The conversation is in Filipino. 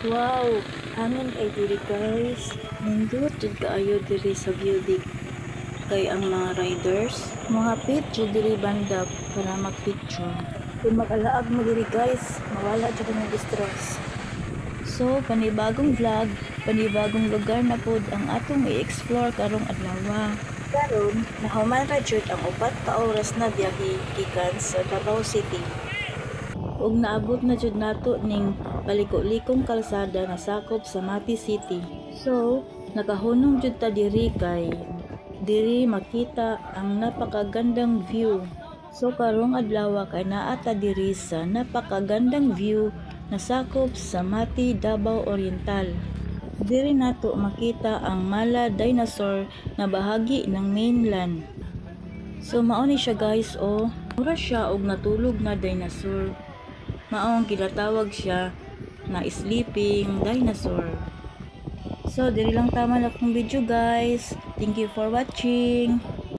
Wow, hangin kay diri guys. Nindot jud kaayo diri sa building. Kay ang mga riders, mohapit jud diri banda para mag-picture. Kung makalaag mo diri guys, mawala jud ang stress. So, panibagong vlog, panibagong lugar na pod ang atong i-explore karong adlaw. Karon, nahuman ra jud ang 4 ka oras na biyahe gikan sa Davao City. Ug naabot na jud nato ning paliko-likong kalsada na sakop sa Mati City. So, nakahunong jud ta diri kay diri makita ang napakagandang view. So karong adlaw kay naa ta diri sa napakagandang view na sakop sa Mati, Davao Oriental. Diri nato makita ang Mala Dinosaur na bahagi ng mainland. So mao ni siya guys mura siya og natulog na dinosaur. Maong gilatawag siya na sleeping dinosaur. So diri lang tama na akong video guys. Thank you for watching.